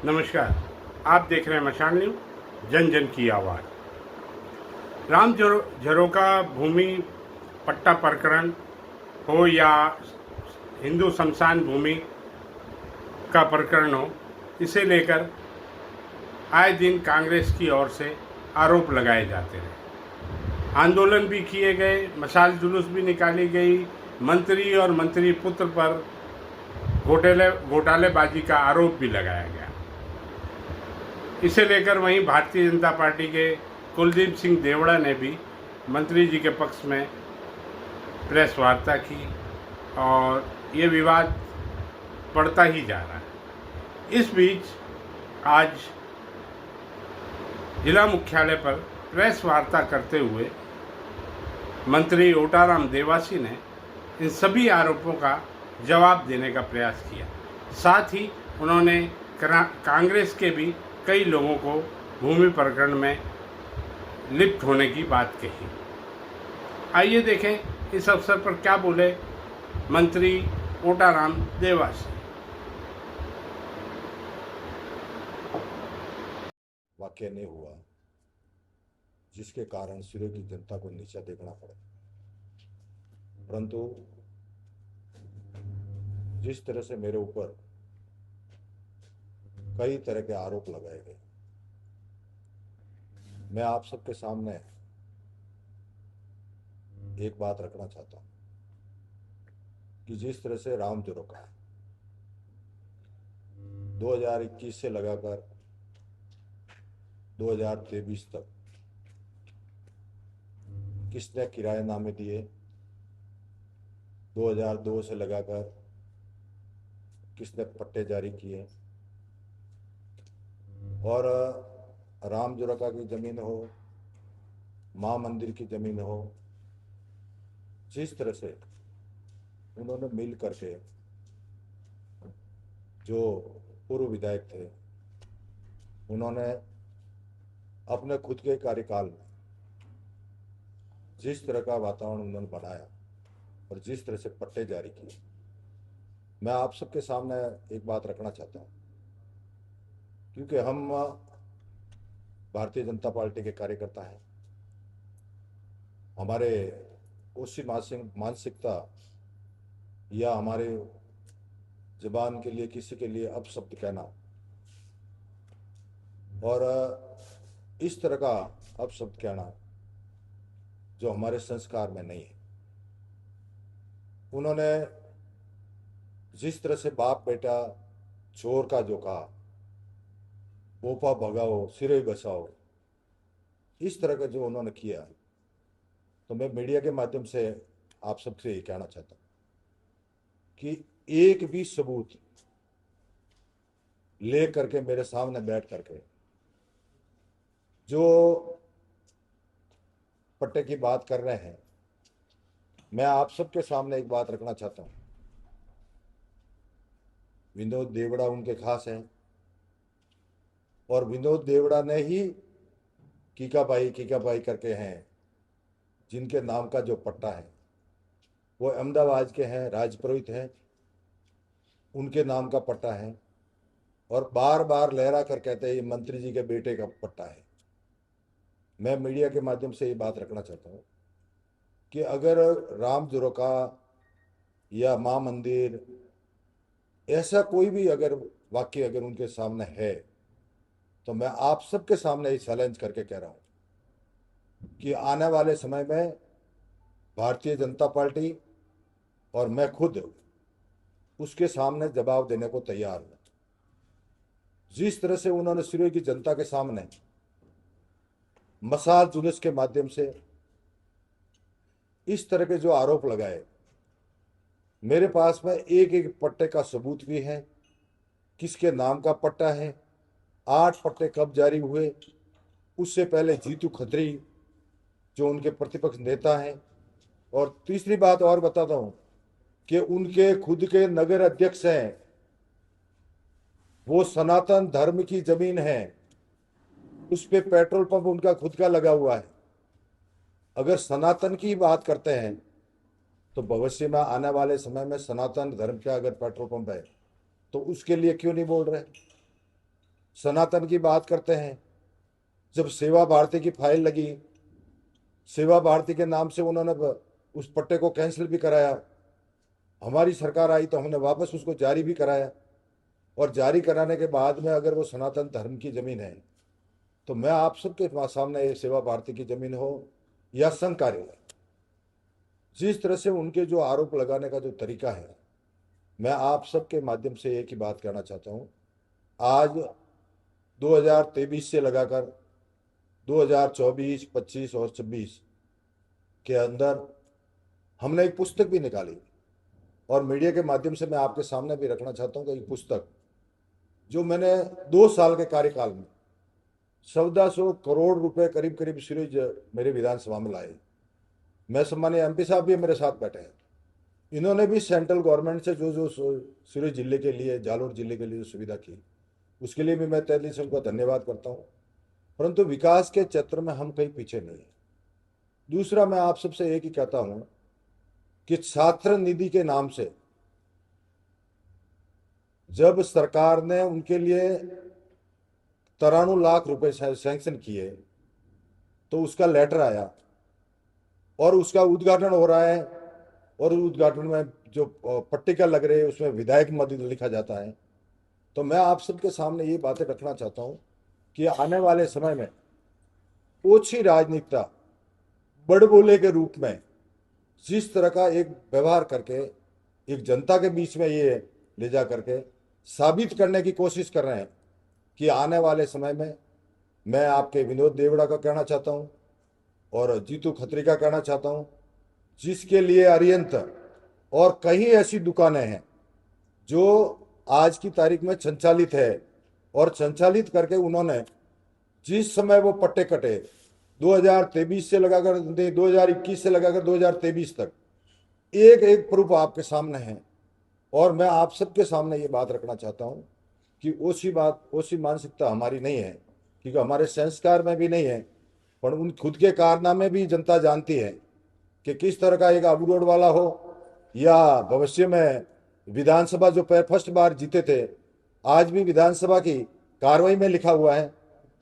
नमस्कार। आप देख रहे हैं मशाल न्यूज़, जन जन की आवाज़। राम झरोका भूमि पट्टा प्रकरण हो या हिंदू शमशान भूमि का प्रकरण हो, इसे लेकर आए दिन कांग्रेस की ओर से आरोप लगाए जाते रहे। आंदोलन भी किए गए, मशाल जुलूस भी निकाली गई, मंत्री और मंत्री पुत्र पर घोटालेबाजी का आरोप भी लगाया गया। इसे लेकर वहीं भारतीय जनता पार्टी के कुलदीप सिंह देवड़ा ने भी मंत्री जी के पक्ष में प्रेस वार्ता की और ये विवाद बढ़ता ही जा रहा है। इस बीच आज जिला मुख्यालय पर प्रेस वार्ता करते हुए मंत्री ओटाराम देवासी ने इन सभी आरोपों का जवाब देने का प्रयास किया। साथ ही उन्होंने कांग्रेस के भी कई लोगों को भूमि प्रकरण में लिप्त होने की बात कही। आइए देखें इस अवसर पर क्या बोले मंत्री ओटाराम देवासी। वाकया नहीं हुआ जिसके कारण सिरे की जनता को नीचा देखना पड़े, परंतु जिस तरह से मेरे ऊपर कई तरह के आरोप लगाए गए, मैं आप सबके सामने एक बात रखना चाहता हूं कि जिस तरह से राम झरोका 2021 से लगाकर 2023 तक किसने किराएनामे दिए, 2002 से लगाकर किसने पट्टे जारी किए, और राम झरोका की जमीन हो, मां मंदिर की जमीन हो, जिस तरह से उन्होंने मिल करके जो पूर्व विधायक थे, उन्होंने अपने खुद के कार्यकाल में जिस तरह का वातावरण उन्होंने बनाया और जिस तरह से पट्टे जारी किए, मैं आप सबके सामने एक बात रखना चाहता हूं, क्योंकि हम भारतीय जनता पार्टी के कार्यकर्ता हैं। हमारे उसी मानसिकता या हमारे जुबान के लिए किसी के लिए अपशब्द कहना और इस तरह का अपशब्द कहना जो हमारे संस्कार में नहीं है। उन्होंने जिस तरह से बाप बेटा चोर का जो कहा, पोपा भगाओ सिरे बसाओ, इस तरह का जो उन्होंने किया, तो मैं मीडिया के माध्यम से आप सबसे ये कहना चाहता हूं कि एक भी सबूत ले करके मेरे सामने बैठ करके जो पट्टे की बात कर रहे हैं, मैं आप सबके सामने एक बात रखना चाहता हूं। विनोद देवड़ा उनके खास हैं और विनोद देवड़ा ने ही कीकाबाई करके हैं, जिनके नाम का जो पट्टा है वो अहमदाबाद के हैं, राजपुरोहित हैं, उनके नाम का पट्टा है और बार बार लहरा कर कहते हैं ये मंत्री जी के बेटे का पट्टा है। मैं मीडिया के माध्यम से ये बात रखना चाहता हूँ कि अगर राम झरोका या मां मंदिर ऐसा कोई भी अगर वाक्य अगर उनके सामने है, तो मैं आप सबके सामने ये चैलेंज करके कह रहा हूं कि आने वाले समय में भारतीय जनता पार्टी और मैं खुद उसके सामने जवाब देने को तैयार हूं। जिस तरह से उन्होंने सिरे की जनता के सामने मशाल जुलूस के माध्यम से इस तरह के जो आरोप लगाए, मेरे पास में एक एक पट्टे का सबूत भी है, किसके नाम का पट्टा है, 8 पट्टे कब जारी हुए, उससे पहले जीतू खत्री जो उनके प्रतिपक्ष नेता हैं, और तीसरी बात और बताता हूं कि उनके खुद के नगर अध्यक्ष हैं, वो सनातन धर्म की जमीन है, उस पे पेट्रोल पंप उनका खुद का लगा हुआ है। अगर सनातन की बात करते हैं तो भविष्य में आने वाले समय में सनातन धर्म का अगर पेट्रोल पंप है तो उसके लिए क्यों नहीं बोल रहे? सनातन की बात करते हैं। जब सेवा भारती की फाइल लगी, सेवा भारती के नाम से उन्होंने उस पट्टे को कैंसिल भी कराया। हमारी सरकार आई तो हमने वापस उसको जारी भी कराया, और जारी कराने के बाद में अगर वो सनातन धर्म की जमीन है तो मैं आप सबके सामने, ये सेवा भारती की जमीन हो या संघ कार्यालय, जिस तरह से उनके जो आरोप लगाने का जो तरीका है, मैं आप सबके माध्यम से एक ही बात कहना चाहता हूँ। आज 2023 से लगाकर 2024, 25 और 26 के अंदर हमने एक पुस्तक भी निकाली, और मीडिया के माध्यम से मैं आपके सामने भी रखना चाहता हूँ कि एक पुस्तक जो मैंने 2 साल के कार्यकाल में 1400 करोड़ रुपए करीब करीब सीरीज मेरे विधानसभा में लाए। मैं सम्मानीय एमपी साहब भी मेरे साथ बैठे हैं। इन्होंने भी सेंट्रल गवर्नमेंट से जो जो सूरत जिले के लिए, जालोर जिले के लिए जो सुविधा की, उसके लिए भी मैं तहे दिल से उनका धन्यवाद करता हूँ। परंतु विकास के क्षेत्र में हम कहीं पीछे नहीं हैं। दूसरा, मैं आप सबसे एक ही कहता हूँ कि छात्र निधि के नाम से जब सरकार ने उनके लिए 93 लाख रुपए सैंक्शन किए तो उसका लेटर आया और उसका उद्घाटन हो रहा है, और उद्घाटन में जो पट्टिका लग रही है उसमें विधायक मद लिखा जाता है। तो मैं आप सबके सामने ये बातें रखना चाहता हूँ कि आने वाले समय में ओछी राजनीतिकता, बड़बोले के रूप में जिस तरह का एक व्यवहार करके एक जनता के बीच में ये ले जा करके साबित करने की कोशिश कर रहे हैं कि आने वाले समय में, मैं आपके विनोद देवड़ा का कहना चाहता हूँ और जीतू खत्री का कहना चाहता हूँ, जिसके लिए अरियंत और कई ऐसी दुकानें हैं जो आज की तारीख में संचालित है, और संचालित करके उन्होंने जिस समय वो पट्टे कटे 2023 से लगाकर 2021 से लगाकर 2023 तक, एक एक प्रूफ आपके सामने है। और मैं आप सबके सामने ये बात रखना चाहता हूँ कि ओसी मानसिकता हमारी नहीं है, क्योंकि हमारे संस्कार में भी नहीं है, पर उन खुद के कारनामे भी जनता जानती है कि किस तरह का एक आबू रोड वाला हो या भविष्य में विधानसभा जो फर्स्ट बार जीते थे, आज भी विधानसभा की कार्रवाई में लिखा हुआ है,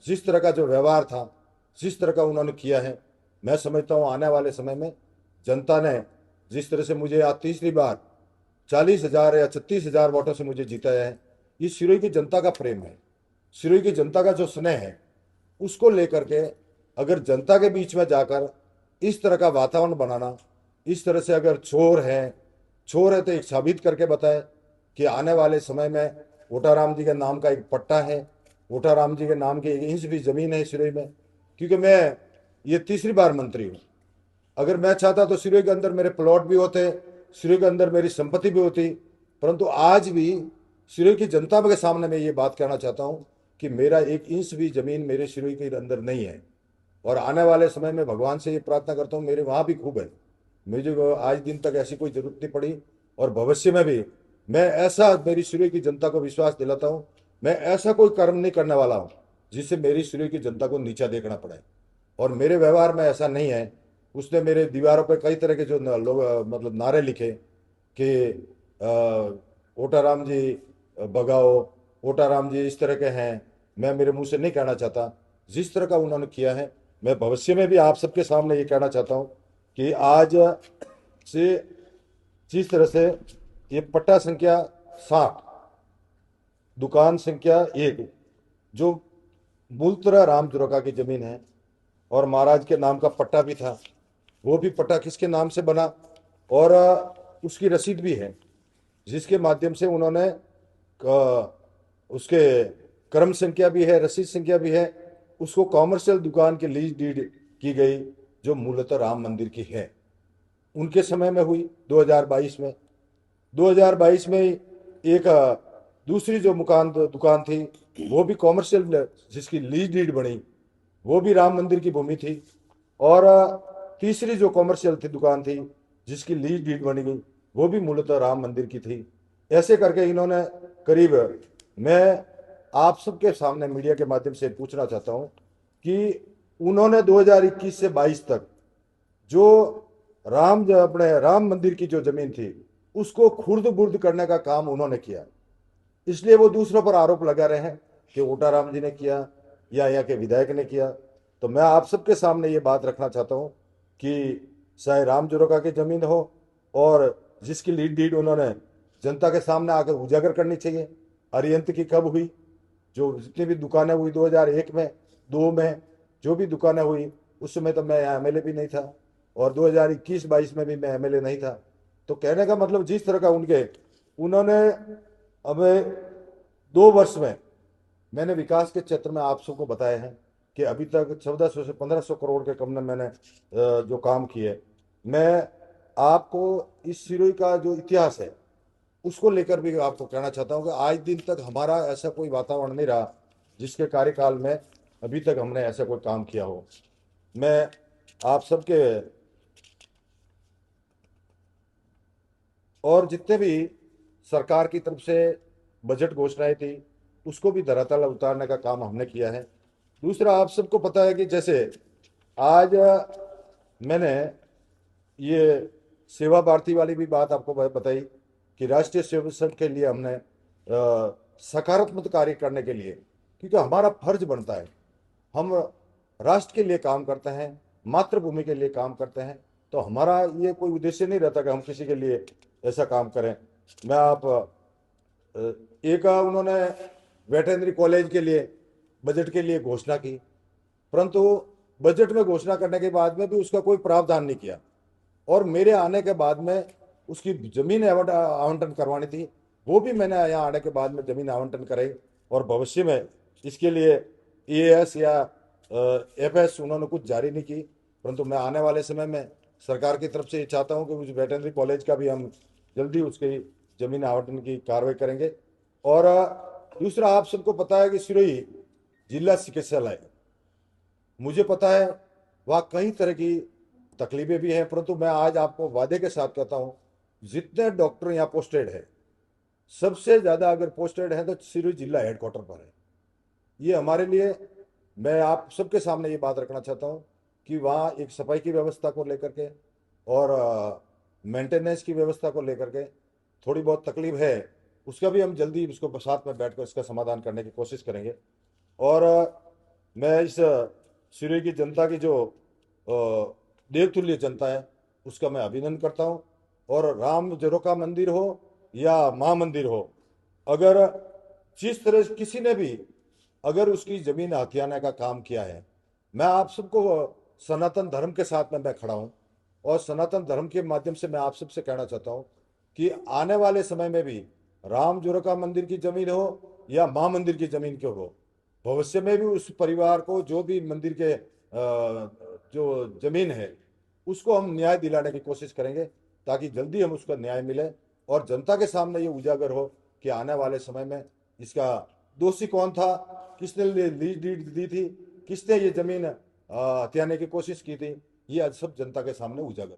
जिस तरह का जो व्यवहार था, जिस तरह का उन्होंने किया है, मैं समझता हूँ आने वाले समय में जनता ने जिस तरह से मुझे आज तीसरी बार 40,000 या 36,000 वोटों से मुझे जिताया है, ये सिरोही की जनता का प्रेम है, सिरोही की जनता का जो स्नेह है, उसको लेकर के अगर जनता के बीच में जाकर इस तरह का वातावरण बनाना, इस तरह से अगर चोर है तो एक साबित करके बताए कि आने वाले समय में ओटाराम जी के नाम का एक पट्टा है, ओटाराम जी के नाम की 1 इंच भी जमीन है सिरोही में। क्योंकि मैं ये तीसरी बार मंत्री हूँ, अगर मैं चाहता तो सिरोही के अंदर मेरे प्लॉट भी होते, सिरोही के अंदर मेरी संपत्ति भी होती, परंतु आज भी सिरोही की जनता के सामने मैं ये बात कहना चाहता हूँ कि मेरा 1 इंच भी जमीन मेरे सिरोही के अंदर नहीं है। और आने वाले समय में भगवान से ये प्रार्थना करता हूँ मेरे वहाँ भी खूब है, मुझे आज दिन तक ऐसी कोई जरूरत नहीं पड़ी, और भविष्य में भी मैं ऐसा मेरी सिरोही की जनता को विश्वास दिलाता हूँ, मैं ऐसा कोई कर्म नहीं करने वाला हूँ जिससे मेरी सिरोही की जनता को नीचा देखना पड़े। और मेरे व्यवहार में ऐसा नहीं है। उसने मेरे दीवारों पर कई तरह के जो लोग मतलब नारे लिखे कि ओटाराम जी भगाओ, ओटाराम जी इस तरह के हैं, मैं मेरे मुंह से नहीं कहना चाहता। जिस तरह का उन्होंने किया है, मैं भविष्य में भी आप सबके सामने ये कहना चाहता हूँ कि आज से जिस तरह से ये पट्टा संख्या 60, दुकान संख्या 1, जो मूलतरा राम जुरका की जमीन है और महाराज के नाम का पट्टा भी था, वो भी पट्टा किसके नाम से बना, और उसकी रसीद भी है, जिसके माध्यम से उन्होंने उसके क्रम संख्या भी है, रसीद संख्या भी है, उसको कॉमर्शियल दुकान की लीज डीड की गई जो मूलतः राम मंदिर की है। उनके समय में हुई 2022 में। 2022 में एक दूसरी जो दुकान थी वो भी कॉमर्शियल, जिसकी लीज डीड बनी, वो भी राम मंदिर की भूमि थी। और तीसरी जो कॉमर्शियल थी दुकान थी जिसकी लीज डीड बनी गई, वो भी मूलतः राम मंदिर की थी। ऐसे करके इन्होंने करीब, मैं आप सबके सामने मीडिया के माध्यम से पूछना चाहता हूं कि उन्होंने 2021 से 22 तक जो अपने राम मंदिर की जो जमीन थी उसको खुर्द बुर्द करने का काम उन्होंने किया। इसलिए वो दूसरों पर आरोप लगा रहे हैं कि ओटाराम जी ने किया या यहाँ के विधायक ने किया। तो मैं आप सबके सामने ये बात रखना चाहता हूँ कि चाहे राम जरोका की जमीन हो और जिसकी लीड डीड उन्होंने जनता के सामने आकर उजागर करनी चाहिए। अरिहंत की कब हुई, जो जितनी भी दुकानें हुई 2001 में 2 में, जो भी दुकानें हुई उस समय तो मैं यहाँ एमएलए भी नहीं था, और 2021-22 में भी मैं एमएलए नहीं था। तो कहने का मतलब जिस तरह का उन्होंने हमें 2 वर्ष में मैंने विकास के क्षेत्र में आप सबको बताया है कि अभी तक 1400 से 1500 करोड़ के कम में मैंने जो काम किए। मैं आपको इस सिरोही का जो इतिहास है उसको लेकर भी आपको कहना चाहता हूँ कि आज दिन तक हमारा ऐसा कोई वातावरण नहीं रहा जिसके कार्यकाल में अभी तक हमने ऐसा कोई काम किया हो। मैं आप सबके और जितने भी सरकार की तरफ से बजट घोषणाएं थी उसको भी धरातल उतारने का काम हमने किया है। दूसरा, आप सबको पता है कि जैसे आज मैंने ये सेवा भारती वाली भी बात आपको बताई कि राष्ट्रीय सेवा संघ के लिए हमने सकारात्मक कार्य करने के लिए, क्योंकि हमारा फर्ज बनता है, हम राष्ट्र के लिए काम करते हैं, मातृभूमि के लिए काम करते हैं, तो हमारा ये कोई उद्देश्य नहीं रहता कि हम किसी के लिए ऐसा काम करें। मैं आप एक उन्होंने वेटरनरी कॉलेज के लिए बजट के लिए घोषणा की, परंतु बजट में घोषणा करने के बाद में भी उसका कोई प्रावधान नहीं किया, और मेरे आने के बाद में उसकी जमीन आवंटन करवानी थी, वो भी मैंने यहाँ आने के बाद में जमीन आवंटन कराई, और भविष्य में इसके लिए EAS या FS उन्होंने कुछ जारी नहीं की। परंतु मैं आने वाले समय में सरकार की तरफ से ये चाहता हूँ कि उस वेटरनरी कॉलेज का भी हम जल्दी उसकी जमीन आवंटन की कार्रवाई करेंगे। और दूसरा, आप सबको पता है कि सिरोही जिला चिकित्सालय, मुझे पता है वहाँ कई तरह की तकलीफें भी हैं, परंतु मैं आज आपको वादे के साथ कहता हूँ जितने डॉक्टर यहाँ पोस्टेड है, सबसे ज़्यादा अगर पोस्टेड है तो सिरोही जिला हेडक्वार्टर पर है। ये हमारे लिए, मैं आप सबके सामने ये बात रखना चाहता हूँ कि वहाँ एक सफाई की व्यवस्था को लेकर के और मेंटेनेंस की व्यवस्था को लेकर के थोड़ी बहुत तकलीफ है, उसका भी हम जल्दी उसको साथ में बैठकर इसका समाधान करने की कोशिश करेंगे। और मैं इस सिरोही की जनता की जो देवतुल्य जनता है उसका मैं अभिनंदन करता हूँ। और राम जरोका मंदिर हो या माँ मंदिर हो, अगर जिस तरह किसी ने भी अगर उसकी जमीन हथियाने का काम किया है, मैं आप सबको सनातन धर्म के साथ में मैं खड़ा हूँ, और सनातन धर्म के माध्यम से मैं आप सबसे कहना चाहता हूँ कि आने वाले समय में भी राम जरोका मंदिर की जमीन हो या माँ मंदिर की जमीन क्यों हो, भविष्य में भी उस परिवार को जो भी मंदिर के जो जमीन है उसको हम न्याय दिलाने की कोशिश करेंगे, ताकि जल्दी हम उसका न्याय मिले और जनता के सामने ये उजागर हो कि आने वाले समय में इसका दोषी कौन था, किसने लीज डीड दी थी, किसने ये जमीन हथियाने की कोशिश की थी, ये आज सब जनता के सामने उजागर।